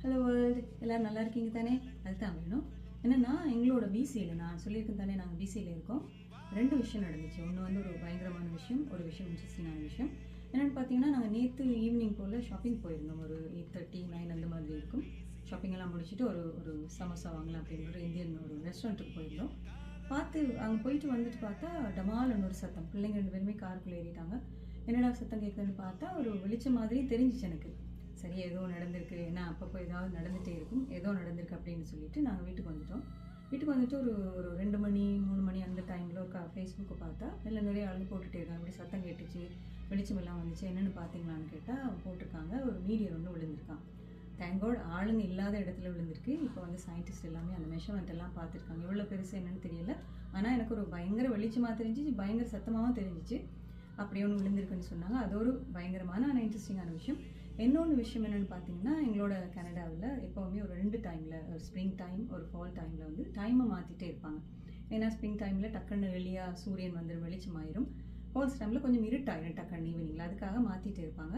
Hello world, எல்லோரும் நல்லா இருக்கீங்க தானே? அதுதான் வேணும். என்னென்னா எங்களோட பிசியில் நான் சொல்லியிருக்கேன் தானே, நாங்கள் பிசியில் இருக்கோம். 2 விஷயம் நடந்துச்சு. ஒன்று வந்து ஒரு பயங்கரமான விஷயம், ஒரு விஷயம் இன்ட்ரெஸ்டிங்கான விஷயம். என்னென்னு பார்த்தீங்கன்னா, நாங்கள் நேற்று ஈவினிங் போல் ஷாப்பிங் போயிருந்தோம். ஒரு 8:30, 9 அந்த மாதிரி இருக்கும். ஷாப்பிங் எல்லாம் முடிச்சுட்டு ஒரு சமோசா வாங்கலாம் அப்படின்னு ஒரு இந்தியன் ஒரு ரெஸ்டாரண்ட்டுக்கு போயிருந்தோம். பார்த்து அங்கே போயிட்டு வந்துட்டு பார்த்தா டமால்னு ஒரு சத்தம். பிள்ளைங்க 2 பேருமே காருக்குள்ளே ஏறிட்டாங்க. என்னடா சத்தம் கேட்குதுன்னு பார்த்தா ஒரு வெளிச்சம் மாதிரியே தெரிஞ்சிச்சு எனக்கு. சரி, ஏதோ நடந்திருக்கு, ஏன்னா அப்பப்போ ஏதாவது நடந்துகிட்டே இருக்கும், ஏதோ நடந்திருக்கு அப்படின்னு சொல்லிட்டு நாங்கள் வீட்டுக்கு வந்துட்டோம். வீட்டுக்கு வந்துட்டு ஒரு 2 மணி 3 மணி அந்த டைமில் ஒரு ஃபேஸ்புக்கை பார்த்தா இல்லை நிறைய ஆளுங்க போட்டுகிட்டே இருக்காங்க. இப்படி சத்தம் கேட்டுச்சு, வெளிச்சம் எல்லாம் வந்துச்சு, என்னென்னு பார்த்தீங்களான்னு கேட்டால் போட்டிருக்காங்க ஒரு மீடியம் ஒன்று விழுந்திருக்கான். தேங்க் காட் ஆளுங்க இல்லாத இடத்துல விழுந்திருக்கு. இப்போ வந்து சயின்டிஸ்ட் எல்லாமே அந்த மெஷர்மெண்ட் எல்லாம் பார்த்துருக்காங்க. எவ்வளோ பெருசு என்னன்னு தெரியல, ஆனால் எனக்கு ஒரு பயங்கர வெளிச்சமாக தெரிஞ்சிச்சு, பயங்கர சத்தமாகவும் தெரிஞ்சிச்சு. அப்படி ஒன்று விழுந்திருக்குன்னு சொன்னாங்க. அது ஒரு பயங்கரமான ஆனால் இன்ட்ரெஸ்டிங்கான விஷயம். இன்னொன்று விஷயம் என்னென்னு பார்த்தீங்கன்னா, எங்களோட கனடாவில் எப்போவுமே ஒரு 2 டைமில், ஒரு ஸ்ப்ரிங் டைம் ஒரு ஃபால் டைமில் வந்து டைமை மாற்றிட்டே இருப்பாங்க. ஏன்னா ஸ்ப்ரிங் டைமில் டக்குன்னு வெளியாக சூரியன் வந்துடும், வெளிச்சமாயிரும். ஃபால்ஸ் டைமில் கொஞ்சம் இருட்டாயிரும் டக்குன்னு ஈவினிங்கில், அதுக்காக மாற்றிட்டே இருப்பாங்க.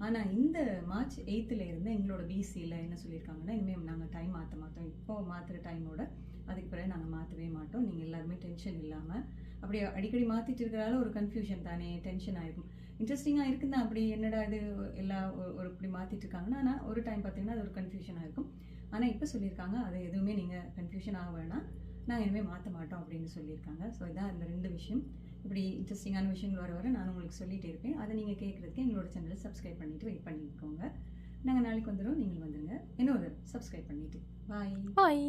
ஆனால் இந்த மார்ச் 8th இருந்து எங்களோட பிசியில் என்ன சொல்லியிருக்காங்கன்னா, இனிமேல் நாங்கள் டைம் மாற்ற மாட்டோம், இப்போ மாற்றுற டைமோட அதுக்கு பிறகு நாங்கள் மாற்றவே மாட்டோம், நீங்கள் எல்லாருமே டென்ஷன் இல்லாமல். அப்படி அடிக்கடி மாற்றிட்டு இருக்கிறதால ஒரு கன்ஃபியூஷன் தானே, டென்ஷன் ஆகிருக்கும். இன்ட்ரெஸ்டிங்காக இருக்குன்னா அப்படி என்னடா இது எல்லா ஒரு இப்படி மாற்றிட்டு இருக்காங்கன்னா, ஆனால் ஒரு டைம் பார்த்தீங்கன்னா அது ஒரு கன்ஃபியூஷனாக இருக்கும். ஆனால் இப்போ சொல்லியிருக்காங்க அது எதுவுமே நீங்கள் கன்ஃபியூஷன் ஆக வேணாம், நாங்கள் இனிமேல் மாற்ற மாட்டோம் அப்படின்னு சொல்லியிருக்காங்க. ஸோ இதான் இந்த 2 விஷயம். இப்படி இன்ட்ரெஸ்டிங்கான விஷயங்கள் வர நான் உங்களுக்கு சொல்லிகிட்டே இருப்பேன். அதை நீங்கள் கேட்குறதுக்கு எங்களோட சேனலை சப்ஸ்கிரைப் பண்ணிவிட்டு வெயிட் பண்ணிக்கோங்க. நாங்கள் நாளைக்கு வந்துடும், நீங்கள் வந்துடுங்க. இன்னொரு சப்ஸ்கிரைப் பண்ணிவிட்டு. பாய் பாய்.